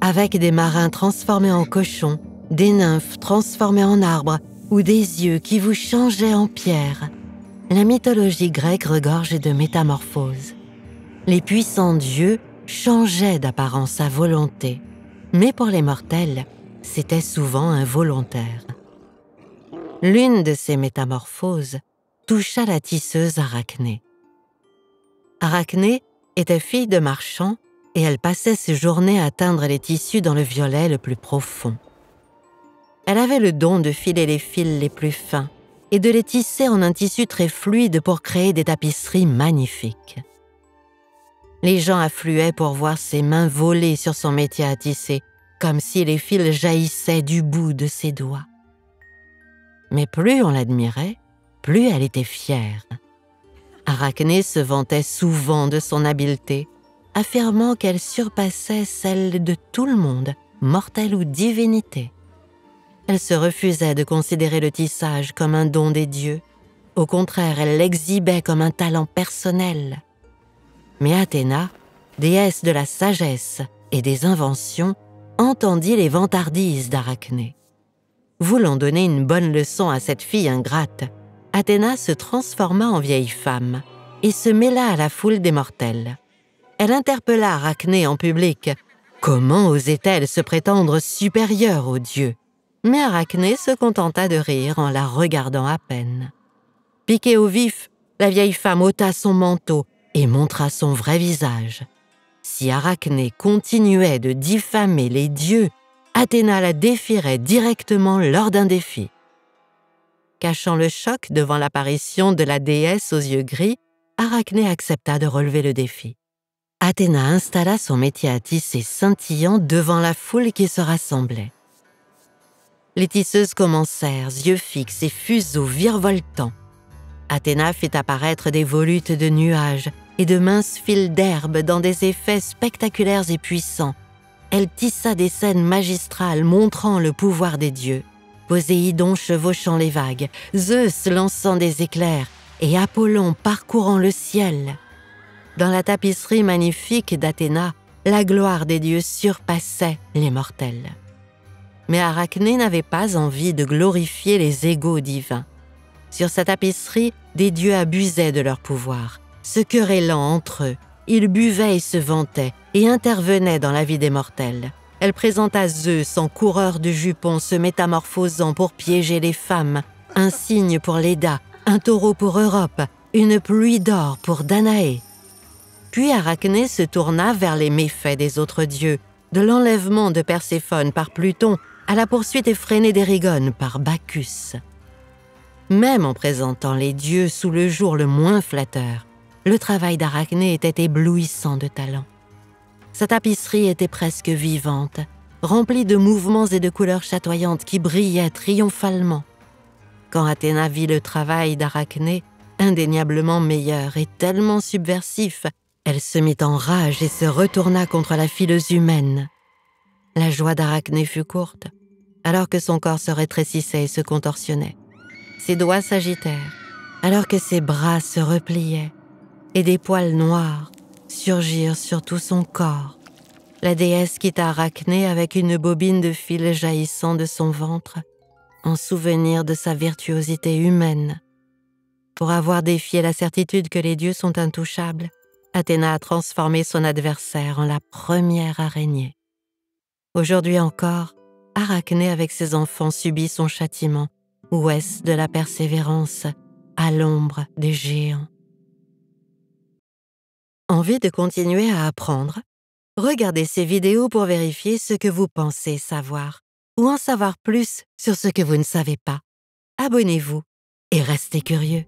avec des marins transformés en cochons, des nymphes transformées en arbres ou des yeux qui vous changeaient en pierre. La mythologie grecque regorge de métamorphoses. Les puissants dieux changeaient d'apparence à volonté, mais pour les mortels, c'était souvent involontaire. L'une de ces métamorphoses toucha la tisseuse Arachné. Arachné était fille de marchand et elle passait ses journées à teindre les tissus dans le violet le plus profond. Elle avait le don de filer les fils les plus fins et de les tisser en un tissu très fluide pour créer des tapisseries magnifiques. Les gens affluaient pour voir ses mains voler sur son métier à tisser, comme si les fils jaillissaient du bout de ses doigts. Mais plus on l'admirait, plus elle était fière. Arachné se vantait souvent de son habileté, affirmant qu'elle surpassait celle de tout le monde, mortel ou divinité. Elle se refusait de considérer le tissage comme un don des dieux. Au contraire, elle l'exhibait comme un talent personnel. Mais Athéna, déesse de la sagesse et des inventions, entendit les vantardises d'Arachné. Voulant donner une bonne leçon à cette fille ingrate, Athéna se transforma en vieille femme et se mêla à la foule des mortels. Elle interpella Arachné en public. Comment osait-elle se prétendre supérieure aux dieux? Mais Arachné se contenta de rire en la regardant à peine. Piquée au vif, la vieille femme ôta son manteau et montra son vrai visage. Si Arachné continuait de diffamer les dieux, Athéna la défierait directement lors d'un défi. Cachant le choc devant l'apparition de la déesse aux yeux gris, Arachné accepta de relever le défi. Athéna installa son métier à tisser scintillant devant la foule qui se rassemblait. Les tisseuses commencèrent, yeux fixes et fuseaux virevoltants. Athéna fit apparaître des volutes de nuages et de minces fils d'herbe dans des effets spectaculaires et puissants. Elle tissa des scènes magistrales montrant le pouvoir des dieux. Poséidon chevauchant les vagues, Zeus lançant des éclairs et Apollon parcourant le ciel. Dans la tapisserie magnifique d'Athéna, la gloire des dieux surpassait les mortels. Mais Arachné n'avait pas envie de glorifier les égaux divins. Sur sa tapisserie, des dieux abusaient de leur pouvoir. Se querellant entre eux, ils buvaient et se vantaient et intervenaient dans la vie des mortels. Elle présenta Zeus en coureur de jupons se métamorphosant pour piéger les femmes, un cygne pour Léda, un taureau pour Europe, une pluie d'or pour Danaé. Puis Arachné se tourna vers les méfaits des autres dieux, de l'enlèvement de Perséphone par Pluton à la poursuite effrénée d'Érigone par Bacchus. Même en présentant les dieux sous le jour le moins flatteur, le travail d'Arachné était éblouissant de talent. Sa tapisserie était presque vivante, remplie de mouvements et de couleurs chatoyantes qui brillaient triomphalement. Quand Athéna vit le travail d'Arachné, indéniablement meilleur et tellement subversif, elle se mit en rage et se retourna contre la fileuse humaine. La joie d'Arachné fut courte, alors que son corps se rétrécissait et se contorsionnait. Ses doigts s'agitèrent, alors que ses bras se repliaient, et des poils noirs surgirent sur tout son corps. La déesse quitta Arachné avec une bobine de fil jaillissant de son ventre, en souvenir de sa virtuosité humaine. Pour avoir défié la certitude que les dieux sont intouchables, Athéna a transformé son adversaire en la première araignée. Aujourd'hui encore, Arachné avec ses enfants subit son châtiment. Où est-ce de la persévérance à l'ombre des géants? Envie de continuer à apprendre? Regardez ces vidéos pour vérifier ce que vous pensez savoir ou en savoir plus sur ce que vous ne savez pas. Abonnez-vous et restez curieux.